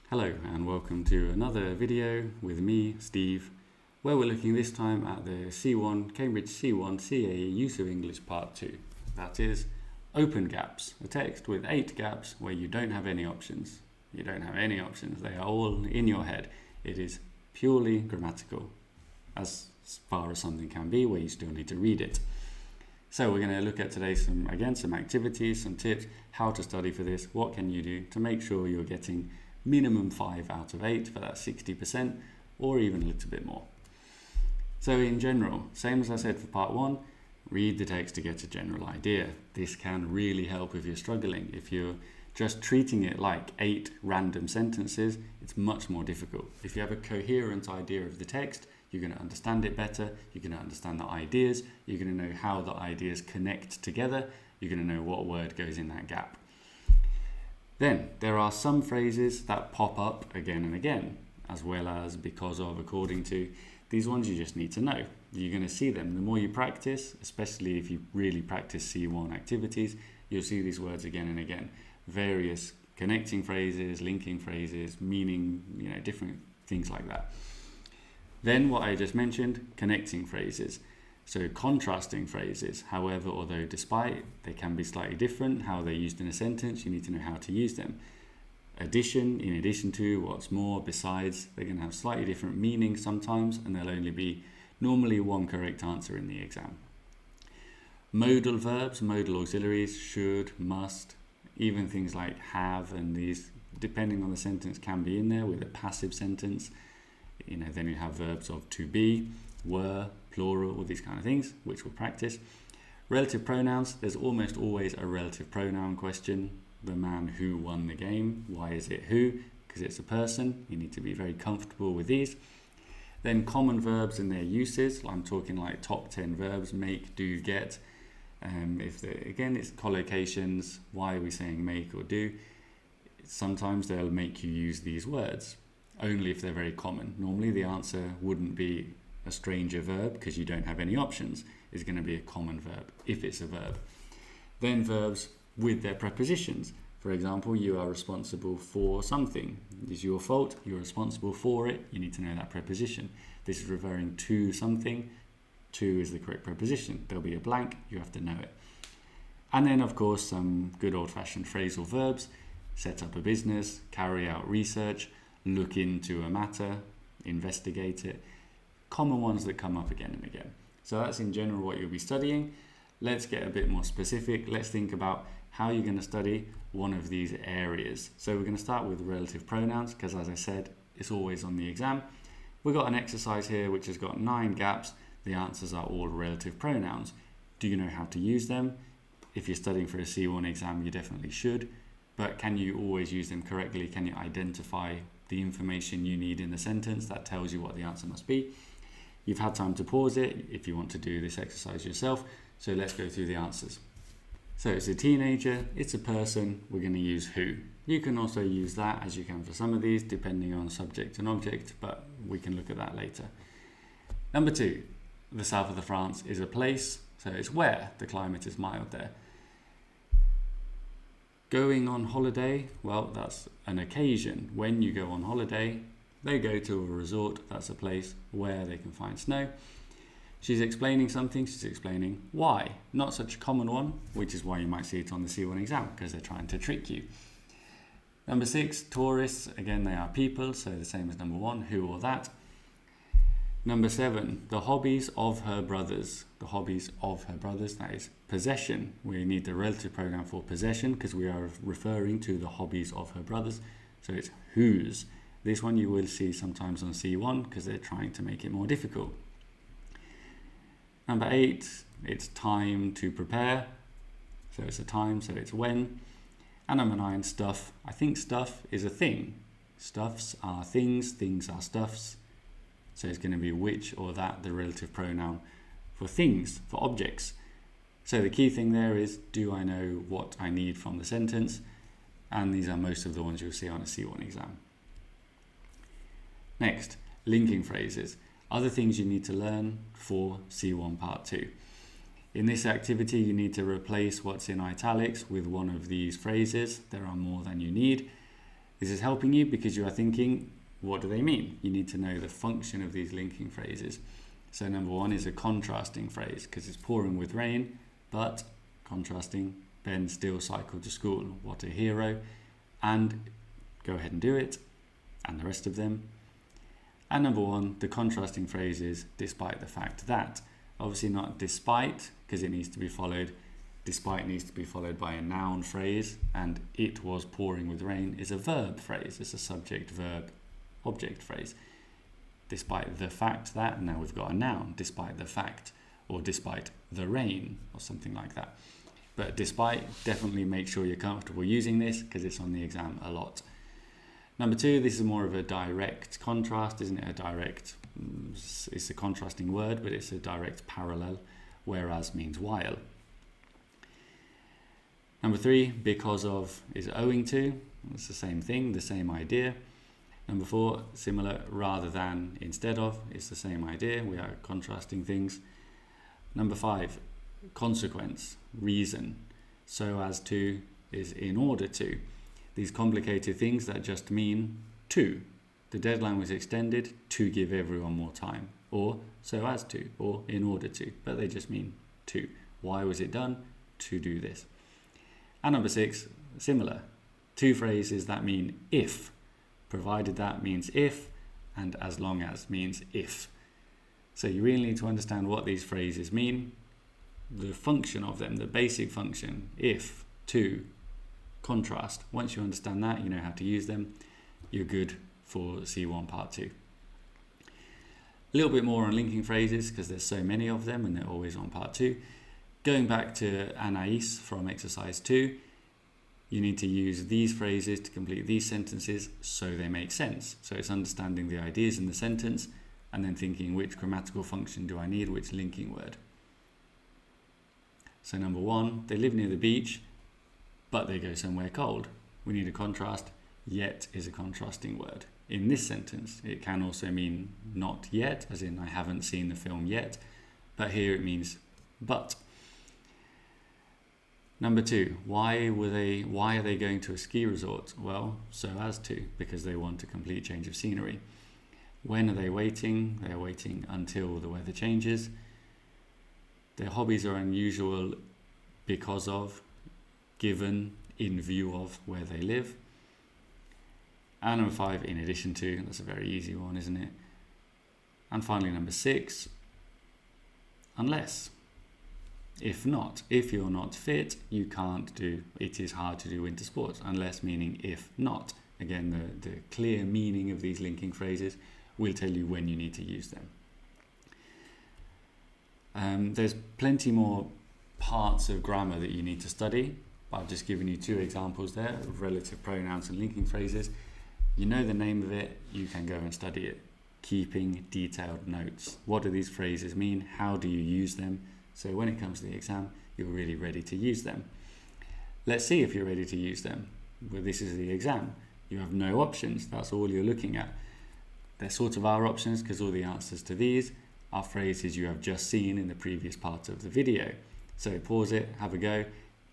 Hello and welcome to another video with me, Steve, where we're looking this time at the C1, Cambridge C1 CAE Use of English Part 2. That is, open gaps, a text with 8 gaps where you don't have any options. You don't have any options, they are all in your head. It is purely grammatical, as far as something can be, where you still need to read it. So we're going to look at today some activities, some tips, how to study for this, what can you do to make sure you're getting minimum 5 out of 8 for that 60%, or even a little bit more. So in general, same as I said for part 1, read the text to get a general idea. This can really help if you're struggling. If you're just treating it like 8 random sentences, it's much more difficult. If you have a coherent idea of the text, you're going to understand it better, you're going to understand the ideas, you're going to know how the ideas connect together, you're going to know what word goes in that gap. Then there are some phrases that pop up again and again, as well as, because of, according to. These ones you just need to know. You're going to see them. The more you practice, especially if you really practice C1 activities, you'll see these words again and again. Various connecting phrases, linking phrases, meaning, different things like that. Then what I just mentioned, connecting phrases. So contrasting phrases, however, although despite, they can be slightly different. How they're used in a sentence, you need to know how to use them. Addition, in addition to, what's more, besides, they're going to have slightly different meanings sometimes, and there'll only be normally one correct answer in the exam. Modal verbs, modal auxiliaries, should, must, even things like have, and these, depending on the sentence, can be in there with a passive sentence. Then you have verbs of to be, were, plural, all these kind of things, which we'll practice. Relative pronouns, there's almost always a relative pronoun question. The man who won the game, why is it who? Because it's a person. You need to be very comfortable with these. Then common verbs and their uses. I'm talking like top 10 verbs, make, do, get. It's collocations. Why are we saying make or do? Sometimes they'll make you use these words, only if they're very common. Normally the answer wouldn't be a stranger verb because you don't have any options. It's going to be a common verb if it's a verb. Then verbs with their prepositions. For example, you are responsible for something. It's your fault, you're responsible for it, you need to know that preposition. This is referring to something. To is the correct preposition. There'll be a blank, you have to know it. And then of course some good old-fashioned phrasal verbs. Set up a business, carry out research, look into a matter, investigate it. Common ones that come up again and again. So that's in general what you'll be studying. Let's get a bit more specific. Let's think about how you're going to study one of these areas. So we're going to start with relative pronouns because, as I said, it's always on the exam. We've got an exercise here which has got 9 gaps. The answers are all relative pronouns. Do you know how to use them? If you're studying for a C1 exam, you definitely should. But can you always use them correctly? Can you identify the information you need in the sentence that tells you what the answer must be? You've had time to pause it if you want to do this exercise yourself. So let's go through the answers. So it's a teenager, it's a person, we're going to use who. You can also use that as you can for some of these, depending on subject and object, but we can look at that later. Number 2, the south of France is a place, so it's where the climate is mild there. Going on holiday, well, that's an occasion. When you go on holiday, they go to a resort, that's a place where they can find snow. She's explaining something, she's explaining why. Not such a common one, which is why you might see it on the C1 exam, because they're trying to trick you. Number 6, tourists, again they are people, so the same as number 1, who or that. Number 7, the hobbies of her brothers. The hobbies of her brothers, that is possession. We need the relative pronoun for possession because we are referring to the hobbies of her brothers, so it's whose. This one you will see sometimes on C1 because they're trying to make it more difficult. Number 8, it's time to prepare. So it's a time, so it's when. And number 9, stuff. I think stuff is a thing. Stuffs are things, things are stuffs. So it's going to be which or that, the relative pronoun for things, for objects. So the key thing there is, do I know what I need from the sentence? And these are most of the ones you'll see on a C1 exam. Next, linking phrases. Other things you need to learn for C1 Part 2. In this activity, you need to replace what's in italics with one of these phrases. There are more than you need. This is helping you because you are thinking, what do they mean? You need to know the function of these linking phrases. So number 1 is a contrasting phrase because it's pouring with rain, but contrasting, Ben still cycled to school. What a hero. And go ahead and do it. And the rest of them. And number 1, the contrasting phrase is despite the fact that. Obviously not despite, because it needs to be followed. Despite needs to be followed by a noun phrase, and it was pouring with rain is a verb phrase. It's a subject, verb, object phrase. Despite the fact that, now we've got a noun, despite the fact, or despite the rain, or something like that. But despite, definitely make sure you're comfortable using this because it's on the exam a lot. Number 2, this is more of a direct contrast, isn't it? It's a contrasting word, but it's a direct parallel, whereas means while. Number 3, because of is owing to. It's the same thing, the same idea. Number 4, similar, rather than, instead of. It's the same idea, we are contrasting things. Number 5, consequence, reason. So as to is in order to. These complicated things that just mean to. The deadline was extended to give everyone more time, or so as to, or in order to, but they just mean to. Why was it done? To do this. And number 6, similar. 2 phrases that mean if, provided that means if, and as long as means if. So you really need to understand what these phrases mean, the function of them, the basic function, if, to, contrast. Once you understand that, you know how to use them, you're good for C1 Part 2. A little bit more on linking phrases because there's so many of them and they're always on Part 2. Going back to Anais from exercise 2, you need to use these phrases to complete these sentences so they make sense. So it's understanding the ideas in the sentence and then thinking which grammatical function do I need, which linking word. So number 1, they live near the beach, but they go somewhere cold. We need a contrast. Yet is a contrasting word. In this sentence, it can also mean not yet, as in I haven't seen the film yet, but here it means but. Number 2, why are they going to a ski resort? Well, so as to, because they want a complete change of scenery. When are they waiting? They are waiting until the weather changes. Their hobbies are unusual because of, given, in view of where they live. And number 5, in addition to. That's a very easy one, isn't it? And finally, number 6, unless. If not, if you're not fit, you can't do, it is hard to do winter sports. Unless meaning if not. Again, the clear meaning of these linking phrases will tell you when you need to use them. There's plenty more parts of grammar that you need to study. I've just given you 2 examples there of relative pronouns and linking phrases. You know the name of it, you can go and study it. Keeping detailed notes. What do these phrases mean? How do you use them? So when it comes to the exam, you're really ready to use them. Let's see if you're ready to use them. Well, this is the exam. You have no options. That's all you're looking at. They're sort of our options because all the answers to these are phrases you have just seen in the previous part of the video. So pause it, have a go.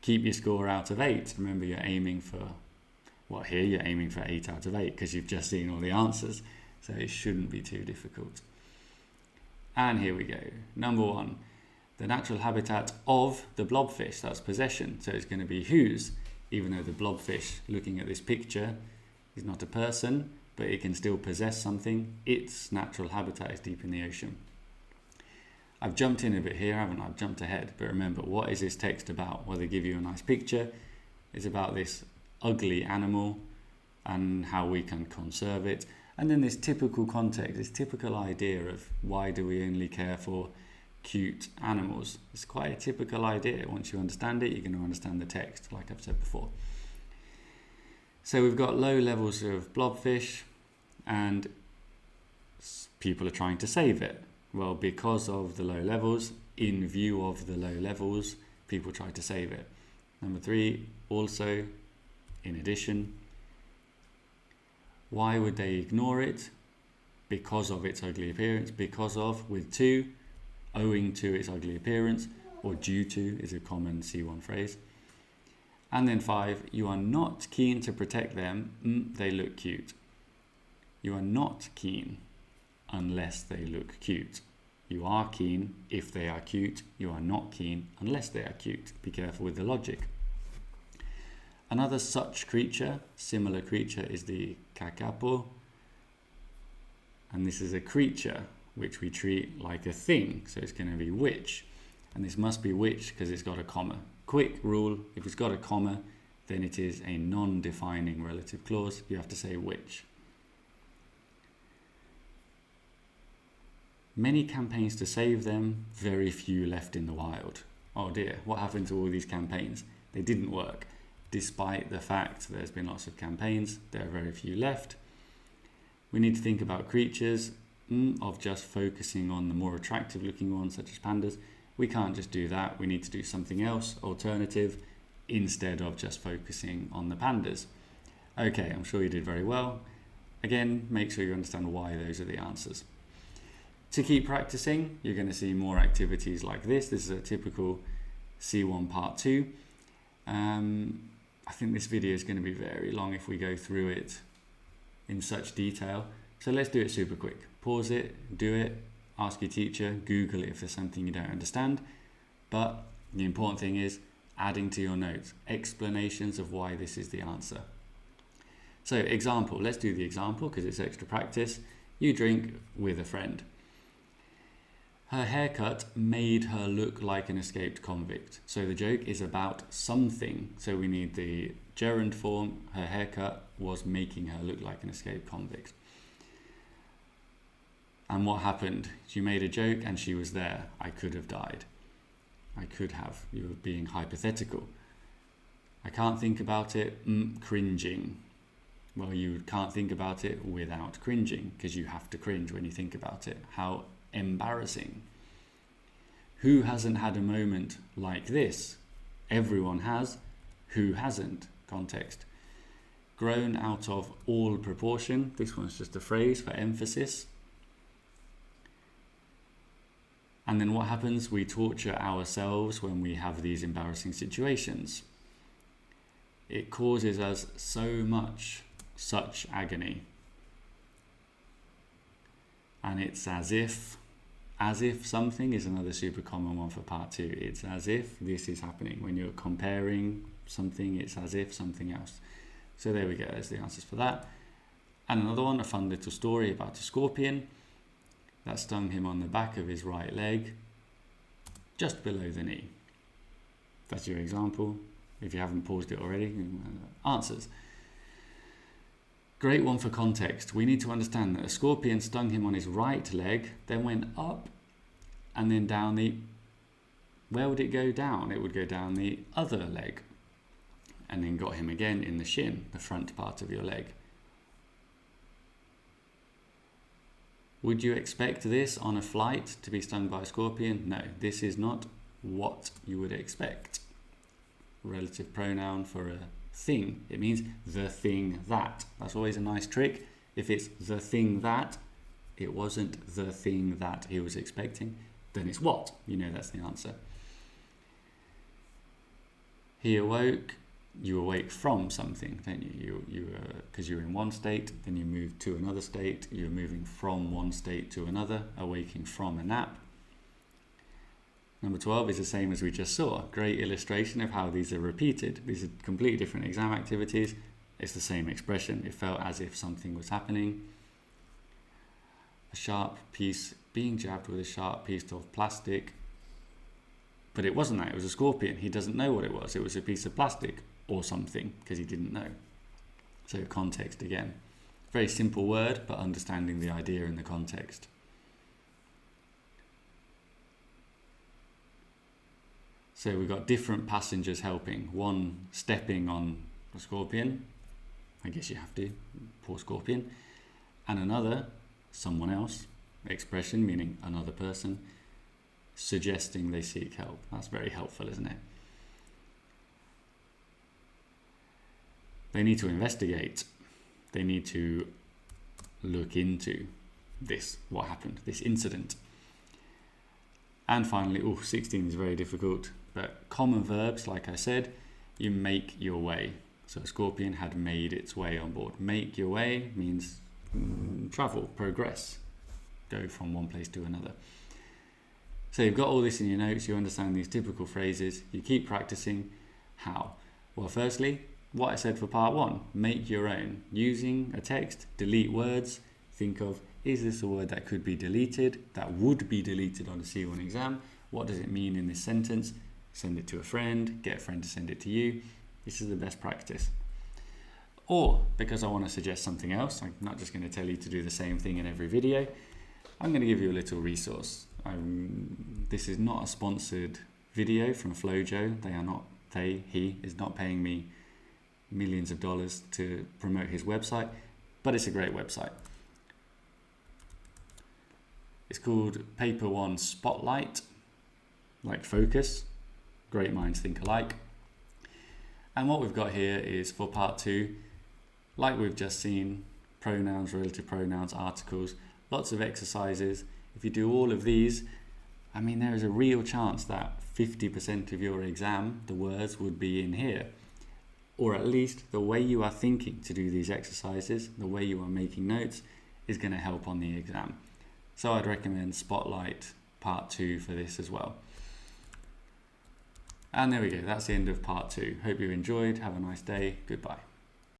Keep your score out of 8. Remember, you're aiming for, here you're aiming for 8 out of 8 because you've just seen all the answers. So it shouldn't be too difficult. And here we go. Number 1, the natural habitat of the blobfish. That's possession. So it's going to be whose, even though the blobfish, looking at this picture, is not a person, but it can still possess something. Its natural habitat is deep in the ocean. I've jumped in a bit here, haven't I? I've jumped ahead. But remember, what is this text about? Well, they give you a nice picture. It's about this ugly animal and how we can conserve it. And then this typical context, this typical idea of why do we only care for cute animals. It's quite a typical idea. Once you understand it, you're going to understand the text, like I've said before. So we've got low levels of blobfish and people are trying to save it. Well, because of the low levels, in view of the low levels, people try to save it. Number 3, also, in addition. Why would they ignore it? Because of its ugly appearance. Because of, with 2, owing to its ugly appearance, or due to is a common C1 phrase. And then 5, you are not keen to protect them, they look cute. You are not keen unless they look cute. You are keen if they are cute. You are not keen unless they are cute. Be careful with the logic. Another such creature, similar creature, is the kakapo. And this is a creature which we treat like a thing. So it's going to be which. And this must be which because it's got a comma. Quick rule, if it's got a comma, then it is a non-defining relative clause. You have to say which. Many campaigns to save them, very few left in the wild. Oh dear, what happened to all these campaigns? They didn't work. Despite the fact there's been lots of campaigns, there are very few left. We need to think about creatures of just focusing on the more attractive looking ones such as pandas. We can't just do that. We need to do something else, alternative, instead of just focusing on the pandas. Okay, I'm sure you did very well. Again, make sure you understand why those are the answers. To keep practicing, you're going to see more activities like this. This is a typical C1 part 2. I think this video is going to be very long if we go through it in such detail. So let's do it super quick. Pause it, do it, ask your teacher, Google it if there's something you don't understand. But the important thing is adding to your notes, explanations of why this is the answer. So example, let's do the example because it's extra practice. You drink with a friend. Her haircut made her look like an escaped convict. So the joke is about something. So we need the gerund form. Her haircut was making her look like an escaped convict. And what happened? She made a joke and she was there. I could have died. I could have. You were being hypothetical. I can't think about it. Cringing. Well, you can't think about it without cringing because you have to cringe when you think about it. How embarrassing. Who hasn't had a moment like this? Everyone has. Who hasn't? Context. Grown out of all proportion. This one's just a phrase for emphasis. And then what happens? We torture ourselves when we have these embarrassing situations. It causes us so much, such agony. And it's as if something is another super common one for part 2. It's as if this is happening. When you're comparing something, it's as if something else. So there we go, there's the answers for that. And another one, a fun little story about a scorpion that stung him on the back of his right leg, just below the knee. That's your example. If you haven't paused it already, answers. Great one for context. We need to understand that a scorpion stung him on his right leg, then went up and then down the... Where would it go down? It would go down the other leg and then got him again in the shin, the front part of your leg. Would you expect this on a flight to be stung by a scorpion? No, this is not what you would expect. Relative pronoun for a thing. It means the thing that. That's always a nice trick. If it's the thing that, it wasn't the thing that he was expecting, then it's what? You know that's the answer. He awoke. You awake from something, don't you? Because you're in one state, then you move to another state. You're moving from one state to another, awaking from a nap. Number 12 is the same as we just saw. Great illustration of how these are repeated. These are completely different exam activities. It's the same expression. It felt as if something was happening. A sharp piece, being jabbed with a sharp piece of plastic. But it wasn't that, it was a scorpion. He doesn't know what it was. It was a piece of plastic or something because he didn't know. So context again. Very simple word, but understanding the idea in the context. So we've got different passengers helping. One stepping on a scorpion. I guess you have to, poor scorpion. And another, someone else, expression meaning another person, suggesting they seek help. That's very helpful, isn't it? They need to investigate. They need to look into this, what happened, this incident. And finally, 16 is very difficult, but common verbs, like I said, you make your way. So a scorpion had made its way on board. Make your way means travel, progress, go from one place to another. So you've got all this in your notes, you understand these typical phrases, you keep practicing. How? Well, firstly, what I said for part 1, make your own. Using a text, delete words, think of, is this a word that could be deleted, that would be deleted on a C1 exam? What does it mean in this sentence? Send it to a friend, get a friend to send it to you. This is the best practice. Or, because I want to suggest something else, I'm not just going to tell you to do the same thing in every video, I'm going to give you a little resource. This is not a sponsored video from Flojo. He is not paying me millions of dollars to promote his website, but it's a great website. It's called Paper One Spotlight, like focus. Great minds think alike. And what we've got here is for part 2, like we've just seen, pronouns, relative pronouns, articles, lots of exercises. If you do all of these, I mean, there is a real chance that 50% of your exam, the words would be in here. Or at least the way you are thinking to do these exercises, the way you are making notes, is going to help on the exam. So I'd recommend Spotlight Part 2 for this as well. And there we go, that's the end of Part 2. Hope you enjoyed. Have a nice day. Goodbye.